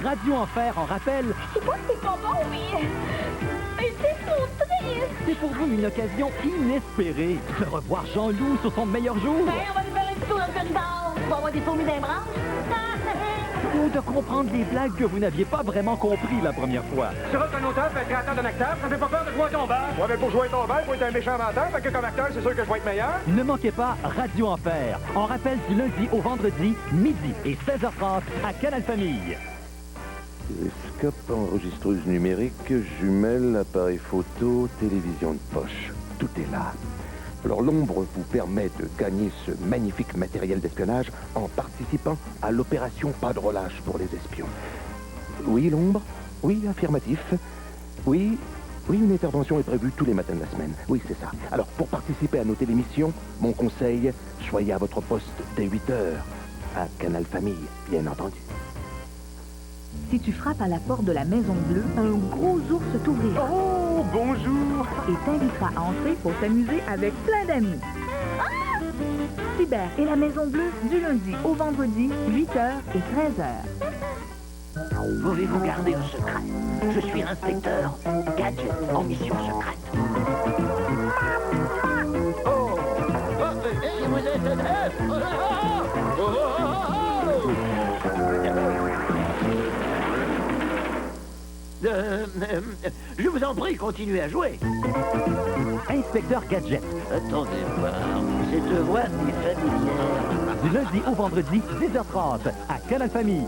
Radio Enfer en rappelle. C'est pas que c'est pas bon, mais c'est trop triste. C'est pour vous une occasion inespérée de revoir Jean-Loup sur son meilleur jour. Ben, on va nous faire un petit tour dans le corridor. On va avoir des fourmis d'un branche. Ou de comprendre des blagues que vous n'aviez pas vraiment compris la première fois. Tu vois qu'un auteur peut être créateur d'un acteur, ça fait pas peur de jouer ton bal. Ouais, mais pour jouer ton bal, faut être un méchant menteur, fait que comme acteur, c'est sûr que je vais être meilleur. Ne manquez pas Radio Enfer. En rappel du lundi au vendredi, midi et 16h30 à Canal Famille. Télescope, enregistreuse numérique, jumelle, appareil photo, télévision de poche. Tout est là. Alors l'ombre vous permet de gagner ce magnifique matériel d'espionnage en participant à l'opération Pas de relâche pour les espions. Oui, l'ombre? Oui, affirmatif. Oui, une intervention est prévue tous les matins de la semaine. Oui, c'est ça. Alors pour participer à nos télémissions, mon conseil, soyez à votre poste dès 8 heures. À Canal Famille, bien entendu. Si tu frappes à la porte de la Maison Bleue, un gros ours t'ouvrira. Oh, bonjour! Et t'invitera à entrer pour s'amuser avec plein d'amis. Cyber et la Maison Bleue, du lundi au vendredi, 8h et 13h. Pouvez-vous garder un secret? Je suis l'inspecteur Gadget en mission secrète. Oh! Et vous êtes... je vous en prie, continuez à jouer. Inspecteur Gadget. Attendez voir, cette voix est familière. Du lundi au vendredi, 10h30 à Canal Famille.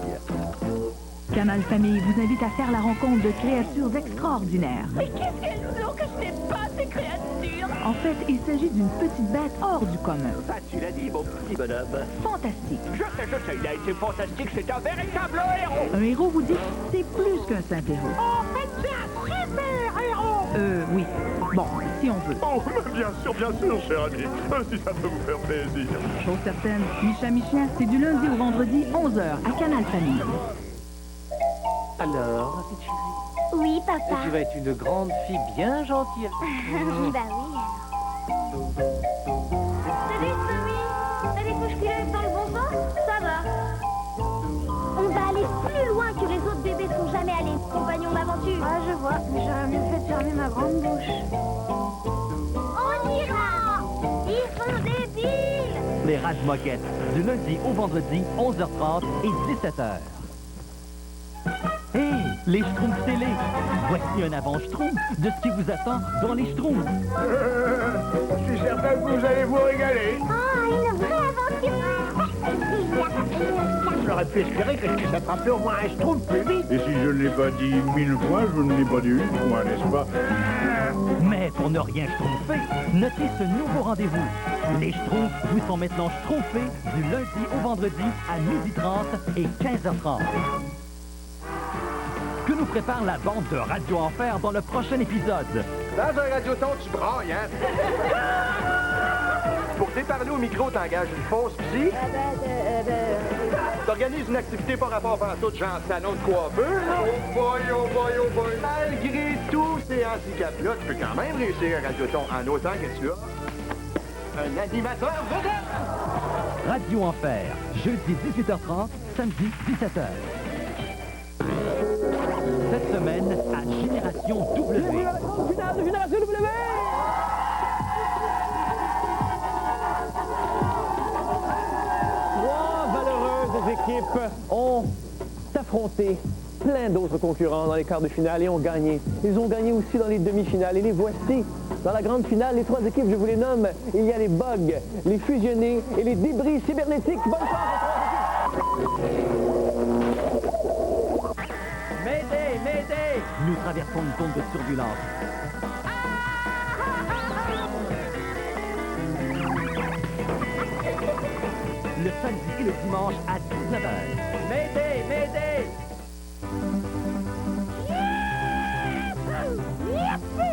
Canal Famille vous invite à faire la rencontre de créatures extraordinaires. Mais qu'est-ce qu'elles ont que je n'ai pas, ces créatures? En fait, il s'agit d'une petite bête hors du commun. Ça, tu l'as dit, mon petit bonhomme. Fantastique. Je sais, il a été fantastique, c'est un véritable héros! Un héros vous dit c'est plus qu'un simple héros. En fait, c'est un super héros! Oui. Bon, si on veut. Oh, bien sûr, cher ami. Si ça peut vous faire plaisir. Chose certaine, Micha Michien, c'est du lundi au vendredi, 11h, à Canal Famille. Alors, petite chérie, Oui, papa. tu vas être une grande fille bien gentille. Bah oui, alors. Salut, Sammy. T'as des couches culottes dans le bon sens? Ça va. On va aller plus loin que les autres bébés sont jamais allés, compagnons d'aventure. Ah, je vois. J'aurais mieux fait de fermer ma grande bouche. On ira! Ils sont débiles! Les Rats de Moquette. Du lundi au vendredi, 11h30 et 17h. Hé, les Schtroumpfs télé. Voici un avant-Schtroumpf de ce qui vous attend dans les Schtroumpfs. Je suis certain que vous allez vous régaler. Ah, une vraie aventure! J'aurais pu espérer que je puisse attraper au moins un schtroumpf plus vite. Et si je ne l'ai pas dit 1000 fois, je ne l'ai pas dit une fois, n'est-ce pas? Mais pour ne rien schtroumpfer, notez ce nouveau rendez-vous. Les Schtroumpfs vous sont maintenant schtroumpfés du lundi au vendredi à 12h30 et 15h30. Que nous prépare la bande de Radio Enfer dans le prochain épisode? Dans un radioton, tu brailles, hein? Pour déparler au micro, t'engages une fausse psy. T'organises une activité par rapport à tout, genre salon de coiffeur. Oh boy. Malgré tous ces handicaps-là, tu peux quand même réussir un radioton en autant que tu as un animateur vedette. Radio Enfer, jeudi 18h30, samedi 17h. Cette semaine, à Génération W. Génération W! Trois valeureuses équipes ont affronté plein d'autres concurrents dans les quarts de finale et ont gagné. Ils ont gagné aussi dans les demi-finales. Et les voici dans la grande finale. Les trois équipes, je vous les nomme. Il y a les bugs, les fusionnés et les débris cybernétiques. Bonne chance aux trois équipes! Mayday! Nous traversons une zone de turbulence. Le samedi et le dimanche à 19h. Mayday! Youpi!